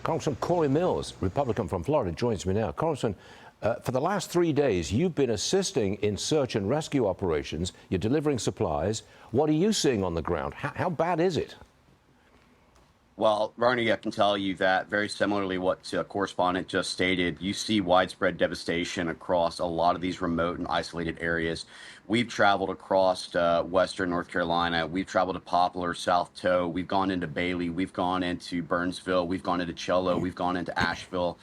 Congressman Cory Mills, Republican from Florida, joins me now. Congressman, for the last 3 days, you've been assisting in search and rescue operations. You're delivering supplies. What are you seeing on the ground? How bad is it? Well, Varney, I can tell you that very similarly what correspondent just stated, you see widespread devastation across a lot of these remote and isolated areas. We've traveled across western North Carolina. We've traveled to Poplar, South Toe. We've gone into Bailey. We've gone into Burnsville. We've gone into Cello. We've gone into Asheville.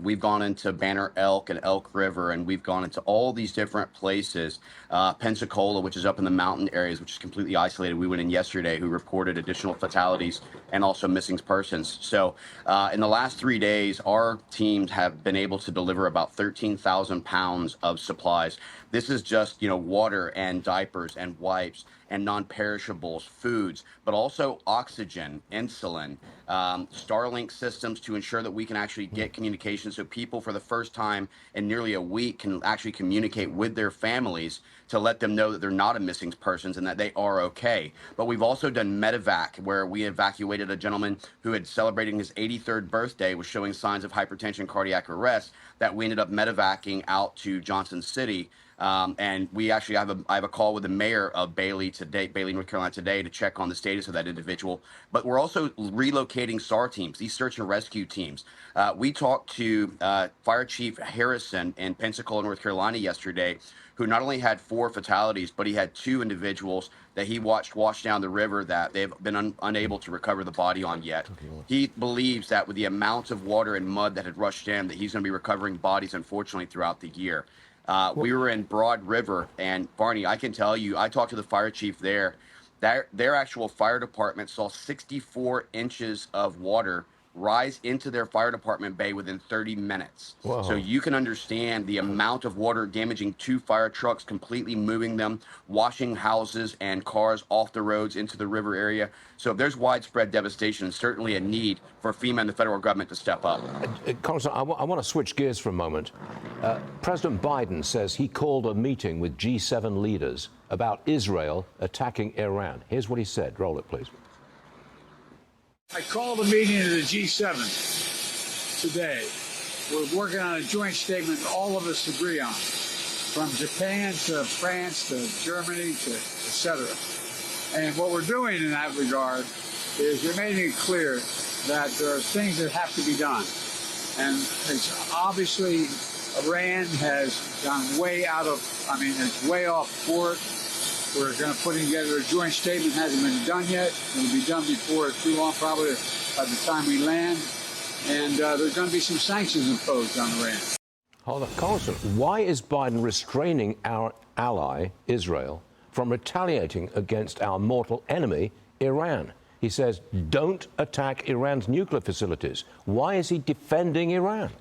We've gone into Banner Elk and Elk River, and we've gone into all these different places. Pensacola, which is up in the mountain areas, which is completely isolated. We went in yesterday, who reported additional fatalities and also missing persons. So in the last 3 days, our teams have been able to deliver about 13,000 pounds of supplies. This is just, water and diapers and wipes and non-perishables, foods, but also oxygen, insulin, Starlink systems to ensure that we can actually get communication so people for the first time in nearly a week can actually communicate with their families to let them know that they're not a missing persons and that they are okay. But we've also done medevac, where we evacuated a gentleman who had celebrating his 83rd birthday, was showing signs of hypertension, cardiac arrest, that we ended up medevacing out to Johnson City. And we actually I have a call with the mayor of Bailey, North Carolina today, to check on the status of that individual. But we're also relocating SAR teams, these search and rescue teams. We talked to Fire Chief Harrison in Pensacola, North Carolina yesterday, who not only had 4 fatalities, but he had 2 individuals that he watched wash down the river that they've been unable to recover the body on yet. He believes that with the amount of water and mud that had rushed in, that he's going to be recovering bodies, unfortunately, throughout the year. We were in Broad River, and Barney, I can tell you, I talked to the fire chief there. Their actual fire department saw 64 inches of water rise into their fire department bay within 30 minutes. Whoa. So you can understand the amount of water damaging 2 fire trucks, completely moving them, washing houses and cars off the roads into the river area. So there's widespread devastation and certainly a need for FEMA and the federal government to step up. Congressman, I want to switch gears for a moment. President Biden says he called a meeting with G7 leaders about Israel attacking Iran. Here's what he said. Roll it, please. I called a meeting of the G7 today. We're working on a joint statement all of us agree on, from Japan to France to Germany to et cetera. And what we're doing in that regard is we're making it clear that there are things that have to be done. And it's obviously Iran has gone way it's way off court. We're going to put together a joint statement. Hasn't been done yet. It'll be done before too long, probably by the time we land. And there's going to be some sanctions imposed on Iran. Hold on, Congressman, why is Biden restraining our ally, Israel, from retaliating against our mortal enemy, Iran? He says, don't attack Iran's nuclear facilities. Why is he defending Iran?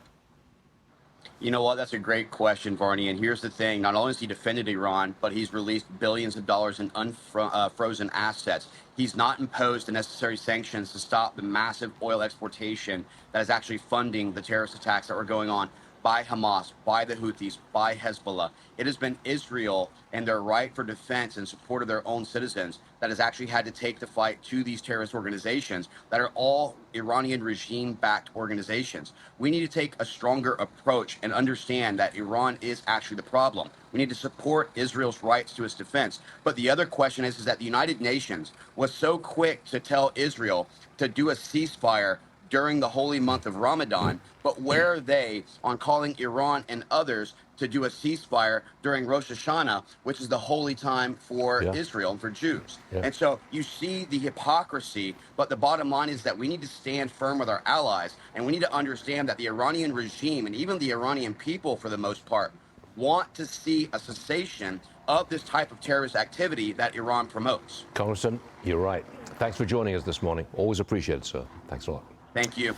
You know what? That's a great question, Varney. And here's the thing. Not only has he defended Iran, but he's released billions of dollars in unfrozen assets. He's not imposed the necessary sanctions to stop the massive oil exportation that is actually funding the terrorist attacks that were going on by Hamas, by the Houthis, by Hezbollah. It has been Israel and their right for defense and support of their own citizens that has actually had to take the fight to these terrorist organizations that are all Iranian regime-backed organizations. We need to take a stronger approach and understand that Iran is actually the problem. We need to support Israel's rights to its defense. But the other question is that the United Nations was so quick to tell Israel to do a ceasefire during the holy month of Ramadan, but where are they on calling Iran and others to do a ceasefire during Rosh Hashanah, which is the holy time for Israel and for Jews? And so you see the hypocrisy, but the bottom line is that we need to stand firm with our allies, and we need to understand that the Iranian regime and even the Iranian people, for the most part, want to see a cessation of this type of terrorist activity that Iran promotes. Congressman, you're right. Thanks for joining us this morning. Always appreciate it, sir. Thanks a lot. Thank you.